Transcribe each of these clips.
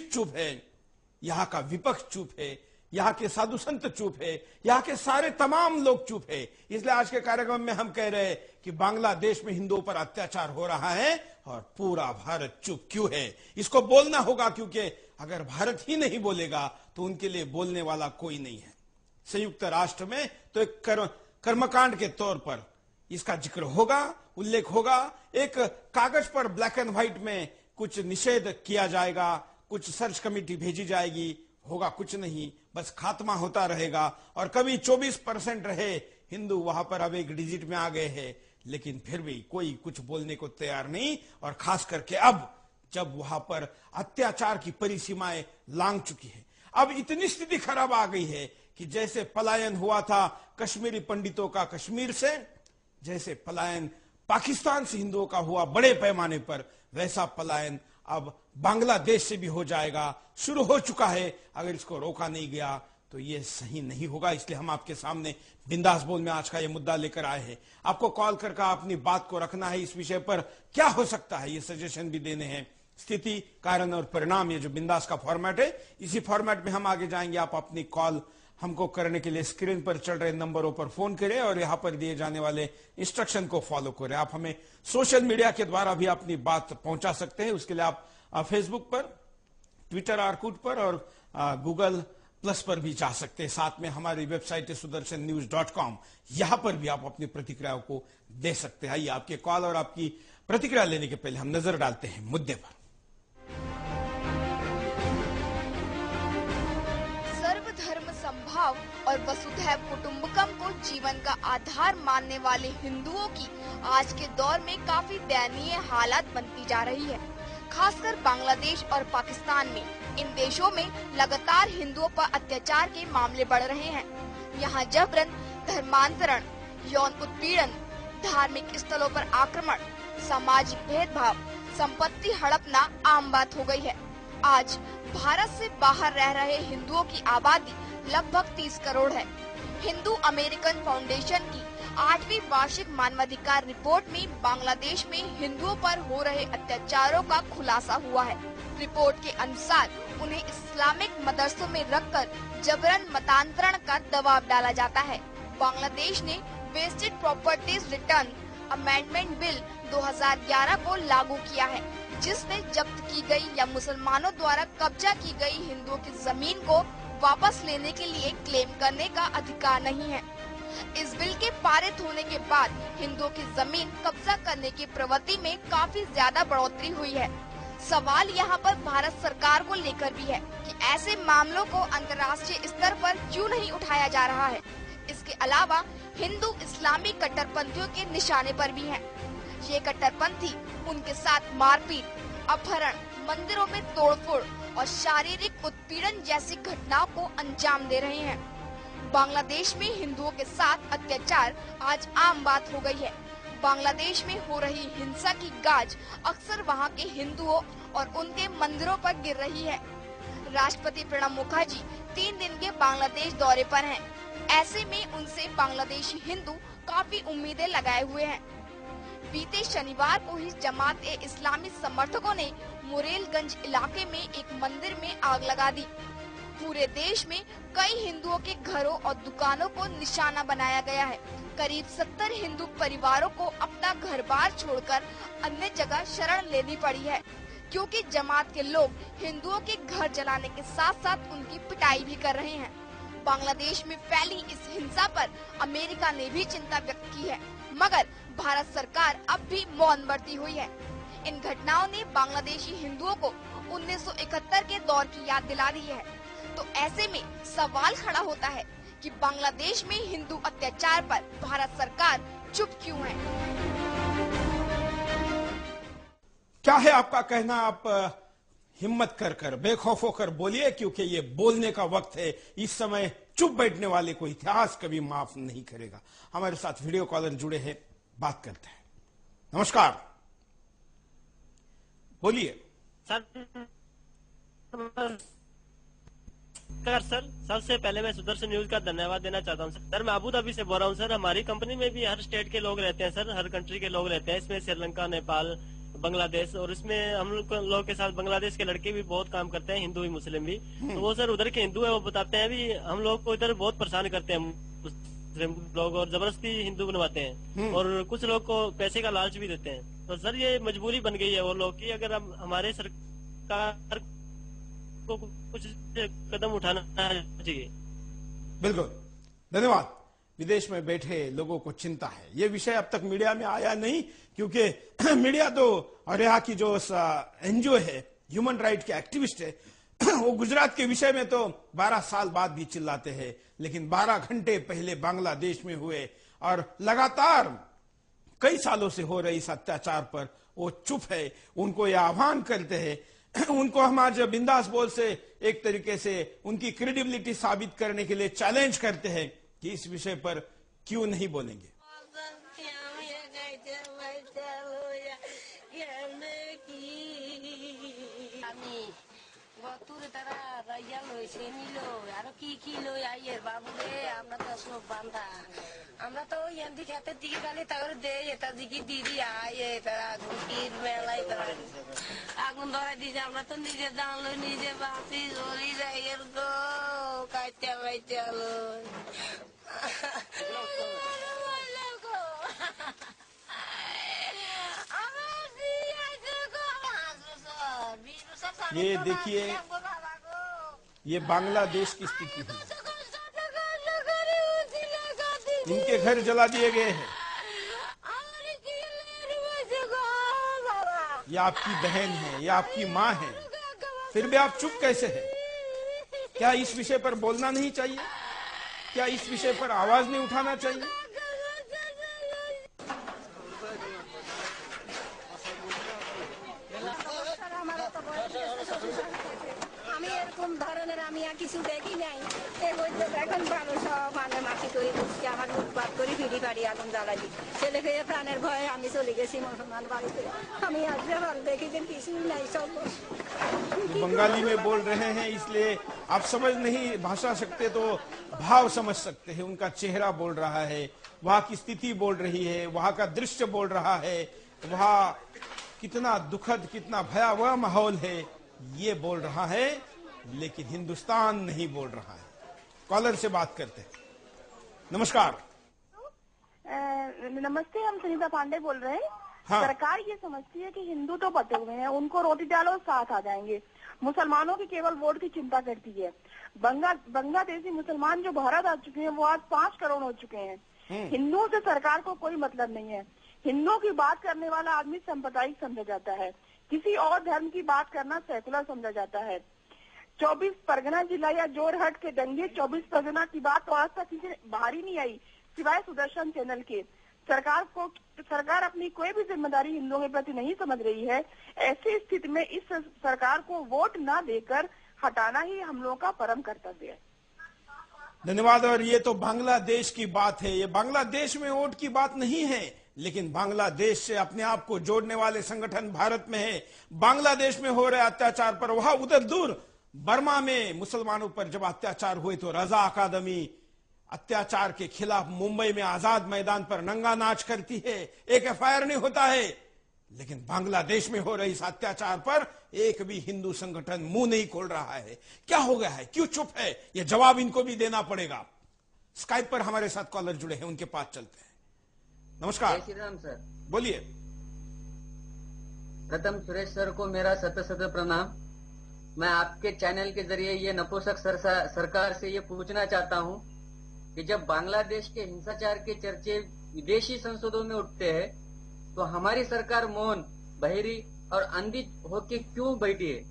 Public चुप है, यहाँ का विपक्ष चुप है, यहाँ के साधु संत चुप है, यहाँ के सारे तमाम लोग चुप है। इसलिए आज के कार्यक्रम में हम कह रहे हैं कि बांग्लादेश में हिंदुओं पर अत्याचार हो रहा है और पूरा भारत चुप क्यों है। इसको बोलना होगा, क्योंकि अगर भारत ही नहीं बोलेगा तो उनके लिए बोलने वाला कोई नहीं है। संयुक्त राष्ट्र में तो एक कर्मकांड के तौर पर इसका जिक्र होगा, उल्लेख होगा, एक कागज पर ब्लैक एंड व्हाइट में कुछ निषेध किया जाएगा, कुछ सर्च कमेटी भेजी जाएगी, होगा कुछ नहीं, बस खात्मा होता रहेगा। और कभी 24% रहे हिंदू, वहां पर अब एक डिजिट में आ गए हैं, लेकिन फिर भी कोई कुछ बोलने को तैयार नहीं। और खास करके अब जब वहां पर अत्याचार की परिसीमाएं लांघ चुकी है, अब इतनी स्थिति खराब आ गई है कि जैसे पलायन हुआ था कश्मीरी पंडितों का कश्मीर से, जैसे पलायन पाकिस्तान से हिंदुओं का हुआ बड़े पैमाने पर, वैसा पलायन अब बांग्लादेश से भी हो जाएगा, शुरू हो चुका है। अगर इसको रोका नहीं गया तो ये सही नहीं होगा। इसलिए हम आपके सामने बिंदास बोल में आज का ये मुद्दा लेकर आए हैं। आपको कॉल करके अपनी बात को रखना है, इस विषय पर क्या हो सकता है ये सजेशन भी देने हैं। स्थिति, कारण और परिणाम, ये जो बिंदास का फॉर्मेट है, इसी फॉर्मेट में हम आगे जाएंगे। आप अपनी कॉल हमको करने के लिए स्क्रीन पर चल रहे नंबरों पर फोन करें और यहां पर दिए जाने वाले इंस्ट्रक्शन को फॉलो करें। आप हमें सोशल मीडिया के द्वारा भी अपनी बात पहुंचा सकते हैं। उसके लिए आप फेसबुक पर, ट्विटर आर्कूट पर और गूगल प्लस पर भी जा सकते हैं। साथ में हमारी वेबसाइट है sudarshannews.com, यहां पर भी आप अपनी प्रतिक्रियाओं को दे सकते हैं। आइए आपके कॉल और आपकी प्रतिक्रिया लेने के पहले हम नजर डालते हैं मुद्दे पर। सर्वधर्म संभाव और वसुधैव कुटुंबकम को जीवन का आधार मानने वाले हिंदुओं की आज के दौर में काफी दयनीय हालत बनती जा रही है। खासकर बांग्लादेश और पाकिस्तान में, इन देशों में लगातार हिंदुओं पर अत्याचार के मामले बढ़ रहे हैं। यहाँ जबरन, धर्मांतरण, यौन उत्पीड़न, धार्मिक स्थलों पर आक्रमण, सामाजिक भेदभाव, संपत्ति हड़पना आम बात हो गई है। आज भारत से बाहर रह रहे हिंदुओं की आबादी लगभग 30 करोड़ है। हिंदू अमेरिकन फाउंडेशन की 8वीं वार्षिक मानवाधिकार रिपोर्ट में बांग्लादेश में हिंदुओं पर हो रहे अत्याचारों का खुलासा हुआ है। रिपोर्ट के अनुसार उन्हें इस्लामिक मदरसों में रखकर जबरन मतांतरण का दबाव डाला जाता है। बांग्लादेश ने vested properties return amendment bill 2011 को लागू किया है, जिसमें जब्त की गई या मुसलमानों द्वारा कब्जा की गई हिंदुओं की जमीन को वापस लेने के लिए क्लेम करने का अधिकार नहीं है। इस बिल के पारित होने के बाद हिंदुओं की जमीन कब्जा करने की प्रवृत्ति में काफी ज्यादा बढ़ोतरी हुई है। सवाल यहाँ पर भारत सरकार को लेकर भी है कि ऐसे मामलों को अंतर्राष्ट्रीय स्तर पर क्यों नहीं उठाया जा रहा है। इसके अलावा हिंदू इस्लामी कट्टरपंथियों के निशाने पर भी हैं। ये कट्टरपंथी उनके साथ मारपीट, अपहरण, मंदिरों में तोड़फोड़ और शारीरिक उत्पीड़न जैसी घटनाओं को अंजाम दे रहे हैं। बांग्लादेश में हिंदुओं के साथ अत्याचार आज आम बात हो गई है। बांग्लादेश में हो रही हिंसा की गाज अक्सर वहां के हिंदुओं और उनके मंदिरों पर गिर रही है। राष्ट्रपति प्रणब मुखर्जी 3 दिन के बांग्लादेश दौरे पर हैं। ऐसे में उनसे बांग्लादेशी हिंदू काफी उम्मीदें लगाए हुए हैं। बीते शनिवार को ही जमात-ए-इस्लामी समर्थकों ने मुरेलगंज इलाके में एक मंदिर में आग लगा दी। पूरे देश में कई हिंदुओं के घरों और दुकानों को निशाना बनाया गया है। करीब 70 हिंदू परिवारों को अपना घर-बार छोड़कर अन्य जगह शरण लेनी पड़ी है, क्योंकि जमात के लोग हिंदुओं के घर जलाने के साथ साथ उनकी पिटाई भी कर रहे हैं। बांग्लादेश में फैली इस हिंसा पर अमेरिका ने भी चिंता व्यक्त की है, मगर भारत सरकार अब भी मौन बरती हुई है। इन घटनाओं ने बांग्लादेशी हिंदुओं को 1971 के दौर की याद दिला दी है। तो ऐसे में सवाल खड़ा होता है कि बांग्लादेश में हिंदू अत्याचार पर भारत सरकार चुप क्यों है? क्या है आपका कहना? आप हिम्मत कर बेखौफ होकर बोलिए, क्योंकि ये बोलने का वक्त है। इस समय चुप बैठने वाले को इतिहास कभी माफ नहीं करेगा। हमारे साथ वीडियो कॉलर जुड़े हैं, बात करते हैं। नमस्कार, बोलिए सर। सबसे पहले मैं सुदर्शन न्यूज का धन्यवाद देना चाहता हूं सर। मैं अबू धाबी से बोल रहा हूं सर। हमारी कंपनी में भी हर स्टेट के लोग रहते हैं सर, हर कंट्री के लोग रहते हैं। इसमें श्रीलंका, नेपाल, बांग्लादेश, और इसमें हम लोग के साथ बांग्लादेश के लड़के भी बहुत काम करते हैं, हिंदू भी मुस्लिम भी। तो वो सर उधर के हिंदू है, वो बताते हैं भी हम लोग को इधर बहुत परेशान करते हैं मुस्लिम लोग, और जबरदस्ती हिंदू बनवाते हैं, और कुछ लोग को पैसे का लालच भी देते हैं। तो सर ये मजबूरी बन गई है वो लोग की, अगर हमारे सरकार को कुछ कदम उठाना चाहिए। बिल्कुल, धन्यवाद। विदेश में बैठे लोगों को चिंता है, ये विषय अब तक मीडिया में आया नहीं, क्योंकि मीडिया तो, और यहाँ की जो एनजीओ है, ह्यूमन राइट के एक्टिविस्ट है, वो गुजरात के विषय में तो 12 साल बाद भी चिल्लाते हैं, लेकिन 12 घंटे पहले बांग्लादेश में हुए और लगातार कई सालों से हो रहे इस अत्याचार पर वो चुप है। उनको यह आह्वान करते हैं, उनको हम आज बिंदास बोल से एक तरीके से उनकी क्रेडिबिलिटी साबित करने के लिए चैलेंज करते हैं कि इस विषय पर क्यों नहीं बोलेंगे। আমরা তো এমনি খেতে দিকে গালি তারপরে দেয় এটা দিকে দিদি আয় তারা ঘুটির মেলায় তারা আগুন ধরা দিয়েছে। আমরা তো নিজে জানলো নিজে বাঁচি জড়ি যাই এর গো কাইতে বাইতে আলো ये देखिए, ये बांग्लादेश की स्थिति है। इनके घर जला दिए गए हैं। ये आपकी बहन है, ये आपकी माँ है, फिर भी आप चुप कैसे हैं? क्या इस विषय पर बोलना नहीं चाहिए? क्या इस विषय पर आवाज नहीं उठाना चाहिए? ধরনের আমি আর কিছু দেখি নাই, এখন মানুষ মানে মাটি তৈরি করছি, আমার লুটপাট করে ভিড়ি বাড়ি আগুন জ্বালাই, ছেলে খেয়ে প্রাণের ভয়ে আমি চলে গেছি মুসলমান বাড়িতে। আমি আসলে ভালো দেখি যে কিছুই নাই, সব बंगाली में बोल रहे हैं, इसलिए आप समझ नहीं भाषा सकते तो भाव समझ सकते हैं। उनका चेहरा बोल रहा है, वहां की स्थिति बोल रही है, वहां का दृश्य बोल रहा है, वहां कितना दुखद, कितना भयावह माहौल है, ये बोल रहा है, लेकिन हिंदुस्तान नहीं बोल रहा है। कॉलर से बात करते हैं। नमस्कार। नमस्ते, हम सुनीता पांडे बोल रहे हैं। हाँ। सरकार ये समझती है कि हिंदू तो बटे हुए हैं, उनको रोटी डालो साथ आ जाएंगे, मुसलमानों की केवल वोट की चिंता करती है। बांग्लादेशी मुसलमान जो भारत आ चुके हैं वो आज 5 करोड़ हो चुके हैं। हिंदुओं से सरकार को कोई मतलब नहीं है। हिंदुओं की बात करने वाला आदमी सांप्रदायिक समझा जाता है, किसी और धर्म की बात करना सेकुलर समझा जाता है। 24 परगना जिला या जोरहट के दंगे, 24 परगना की बात तो आज तक किसी बाहर ही नहीं आई सिवाय सुदर्शन चैनल के। सरकार अपनी कोई भी जिम्मेदारी हिंदुओं के प्रति नहीं समझ रही है। ऐसी स्थिति में इस सरकार को वोट न देकर हटाना ही हम लोगों का परम कर्तव्य है। धन्यवाद। और ये तो बांग्लादेश की बात है, ये बांग्लादेश में वोट की बात नहीं है, लेकिन बांग्लादेश से अपने आप को जोड़ने वाले संगठन भारत में है। बांग्लादेश में हो रहे अत्याचार पर, वहां उधर दूर बर्मा में मुसलमानों पर जब अत्याचार हुए तो रजा अकादमी अत्याचार के खिलाफ मुंबई में आजाद मैदान पर नंगा नाच करती है, एक एफआईआर नहीं होता है। लेकिन बांग्लादेश में हो रहे इस अत्याचार पर एक भी हिंदू संगठन मुंह नहीं खोल रहा है। क्या हो गया है, क्यों चुप है? यह जवाब इनको भी देना पड़ेगा। स्काइप पर हमारे साथ कॉलर जुड़े हैं, उनके पास चलते हैं। नमस्कार। जय श्री राम सर। बोलिए। प्रथम सुरेश सर को मेरा शत शत प्रणाम। मैं आपके चैनल के जरिए ये नपुंसक सरकार से ये पूछना चाहता हूँ कि जब बांग्लादेश के हिंसाचार के चर्चे विदेशी संसदों में उठते हैं तो हमारी सरकार मौन, बहिरी और अंधी होके क्यों बैठी है?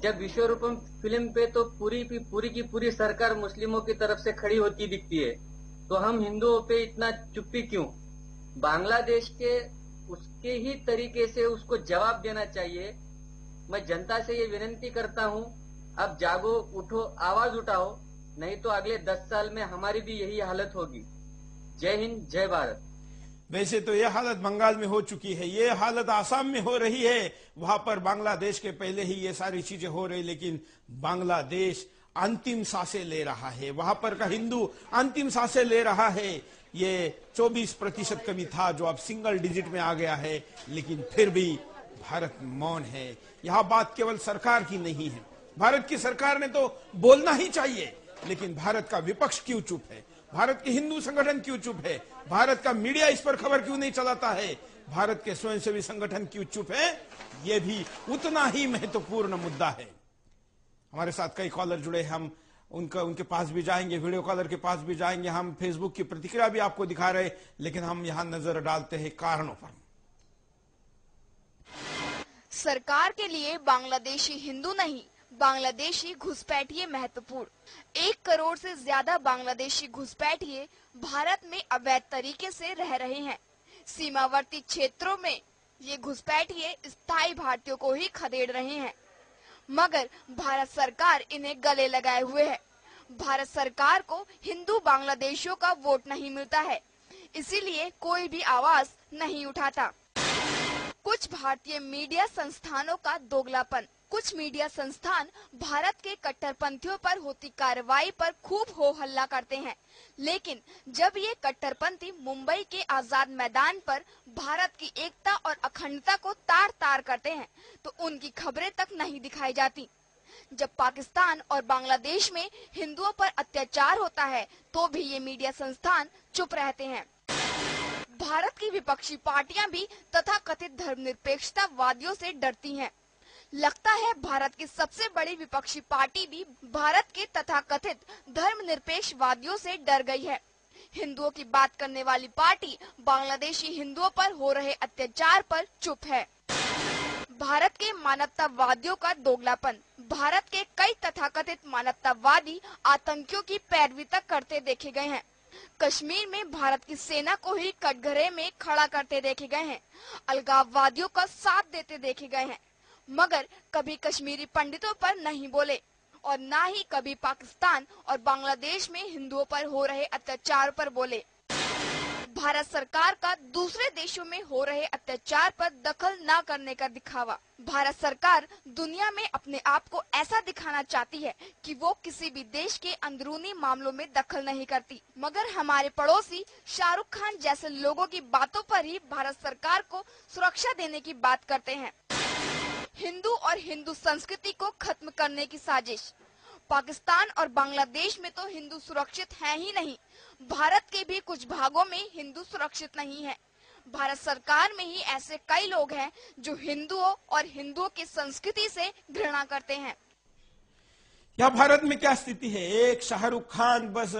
जब विश्वरूपम फिल्म पे तो पूरी की पूरी सरकार मुस्लिमों की तरफ से खड़ी होती दिखती है, तो हम हिंदुओं पे इतना चुप्पी क्यों? बांग्लादेश के उसके ही तरीके से उसको जवाब देना चाहिए। मैं जनता से ये विनती करता हूँ, अब जागो, उठो, आवाज उठाओ, नहीं तो अगले 10 साल में हमारी भी यही हालत होगी। जय हिंद, जय भारत। वैसे तो यह हालत बंगाल में हो चुकी है, ये हालत आसाम में हो रही है, वहां पर बांग्लादेश के पहले ही ये सारी चीजें हो रही, लेकिन बांग्लादेश अंतिम सांसें ले रहा है, वहां पर का हिंदू अंतिम सांसें ले रहा है। ये 24% कमी था जो अब सिंगल डिजिट में आ गया है, लेकिन फिर भी भारत मौन है। यह बात केवल सरकार की नहीं है, भारत की सरकार ने तो बोलना ही चाहिए, लेकिन भारत का विपक्ष क्यों चुप है? भारत के हिंदू संगठन क्यों चुप है? भारत का मीडिया इस पर खबर क्यों नहीं चलाता है? भारत के स्वयंसेवी संगठन क्यों चुप है? यह भी उतना ही महत्वपूर्ण मुद्दा है। हमारे साथ कई कॉलर जुड़े, हम उनके पास भी जाएंगे, वीडियो कॉलर के पास भी जाएंगे। हम फेसबुक की प्रतिक्रिया भी आपको दिखा रहे, लेकिन हम यहां नजर डालते हैं कारणों पर। सरकार के लिए बांग्लादेशी हिंदू नहीं, बांग्लादेशी घुसपैठिए महत्वपूर्ण। 1 करोड़ से ज्यादा बांग्लादेशी घुसपैठिए भारत में अवैध तरीके से रह रहे हैं। सीमावर्ती क्षेत्रों में ये घुसपैठिए स्थायी भारतीयों को ही खदेड़ रहे हैं, मगर भारत सरकार इन्हें गले लगाए हुए है। भारत सरकार को हिंदू बांग्लादेशियों का वोट नहीं मिलता है, इसीलिए कोई भी आवाज नहीं उठाता। कुछ भारतीय मीडिया संस्थानों का दोगलापन। कुछ मीडिया संस्थान भारत के कट्टरपंथियों पर होती कार्रवाई पर खूब हो हल्ला करते हैं, लेकिन जब ये कट्टरपंथी मुंबई के आजाद मैदान पर भारत की एकता और अखंडता को तार तार करते हैं, तो उनकी खबरें तक नहीं दिखाई जाती। जब पाकिस्तान और बांग्लादेश में हिंदुओं पर अत्याचार होता है, तो भी ये मीडिया संस्थान चुप रहते हैं। भारत की विपक्षी पार्टियां भी तथाकथित धर्मनिरपेक्षतावादियों से डरती हैं। लगता है भारत की सबसे बड़ी विपक्षी पार्टी भी भारत के तथाकथित धर्मनिरपेक्षवादियों से डर गई है। हिंदुओं की बात करने वाली पार्टी बांग्लादेशी हिंदुओं पर हो रहे अत्याचार पर चुप है। भारत के मानवतावादियों का दोगलापन। भारत के कई तथाकथित मानवतावादी आतंकियों की पैरवी तक करते देखे गए हैं। कश्मीर में भारत की सेना को ही कटघरे में खड़ा करते देखे गए हैं। अलगाववादियों का साथ देते देखे गए हैं, मगर कभी कश्मीरी पंडितों पर नहीं बोले और न ही कभी पाकिस्तान और बांग्लादेश में हिंदुओं पर हो रहे अत्याचार पर बोले। भारत सरकार का दूसरे देशों में हो रहे अत्याचार पर दखल न करने का दिखावा। भारत सरकार दुनिया में अपने आप को ऐसा दिखाना चाहती है कि वो किसी भी देश के अंदरूनी मामलों में दखल नहीं करती, मगर हमारे पड़ोसी शाहरुख खान जैसे लोगों की बातों पर ही भारत सरकार को सुरक्षा देने की बात करते हैं। हिंदू और हिंदू संस्कृति को खत्म करने की साजिश। पाकिस्तान और बांग्लादेश में तो हिंदू सुरक्षित है ही नहीं, भारत के भी कुछ भागों में हिंदू सुरक्षित नहीं है। भारत सरकार में ही ऐसे कई लोग हैं जो हिंदुओं और हिंदुओं की संस्कृति से घृणा करते हैं। या भारत में क्या स्थिति है? एक शाहरुख खान बस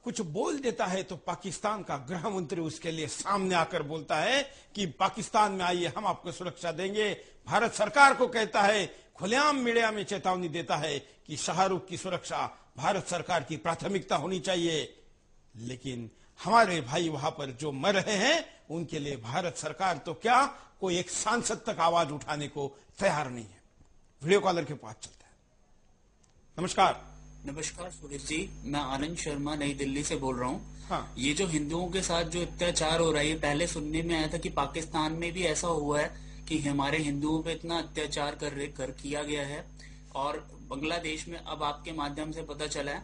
कुछ बोल देता है तो पाकिस्तान का गृह मंत्री उसके लिए सामने आकर बोलता है कि पाकिस्तान में आइए, हम आपको सुरक्षा देंगे। भारत सरकार को कहता है, खुलेआम मीडिया में चेतावनी देता है कि शाहरुख की सुरक्षा भारत सरकार की प्राथमिकता होनी चाहिए, लेकिन हमारे भाई वहां पर जो मर रहे हैं उनके लिए भारत सरकार तो क्या, कोई एक सांसद तक आवाज उठाने को तैयार नहीं है। वीडियो कॉलर के पास चलता है। नमस्कार। नमस्कार सुरेश जी, मैं आनंद शर्मा नई दिल्ली से बोल रहा हूँ। हाँ। ये जो हिंदुओं के साथ जो अत्याचार हो रहा है, पहले सुनने में आया था कि पाकिस्तान में भी ऐसा हुआ है कि हमारे हिंदुओं पे इतना अत्याचार कर किया गया है, और बांग्लादेश में अब आपके माध्यम से पता चला है।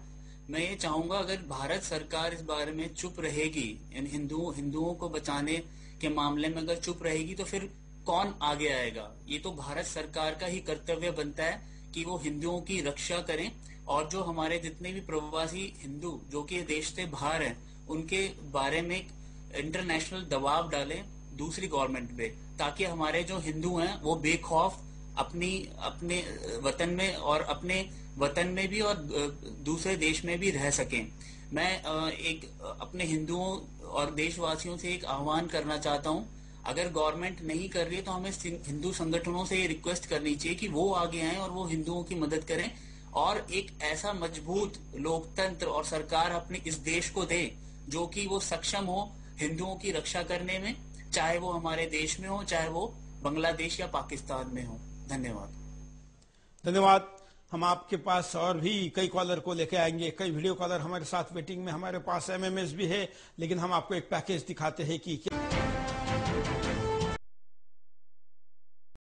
मैं ये चाहूंगा अगर भारत सरकार इस बारे में चुप रहेगी, इन हिंदुओं को बचाने के मामले में अगर चुप रहेगी, तो फिर कौन आगे आएगा? ये तो भारत सरकार का ही कर्तव्य बनता है कि वो हिंदुओं की रक्षा करें, और जो हमारे जितने भी प्रवासी हिंदू जो कि देश से बाहर हैं, उनके बारे में इंटरनेशनल दबाव डालें दूसरी गवर्नमेंट पे, ताकि हमारे जो हिंदू हैं वो बेखौफ अपने वतन में और अपने वतन में भी और दूसरे देश में भी रह सकें। मैं एक अपने हिंदुओं और देशवासियों से एक आह्वान करना चाहता हूं, अगर गवर्नमेंट नहीं कर रही है तो हमें हिंदू संगठनों से ये रिक्वेस्ट करनी चाहिए कि वो आगे आएं और वो हिंदुओं की मदद करें, और एक ऐसा मजबूत लोकतंत्र और सरकार अपने इस देश को दे जो कि वो सक्षम हो हिंदुओं की रक्षा करने में, चाहे वो हमारे देश में हो, चाहे वो बांग्लादेश या पाकिस्तान में हो। धन्यवाद। धन्यवाद। हम आपके पास और भी कई कॉलर को लेके आएंगे, कई वीडियो कॉलर हमारे साथ वेटिंग में, हमारे पास एमएमएस भी है, लेकिन हम आपको एक पैकेज दिखाते हैं कि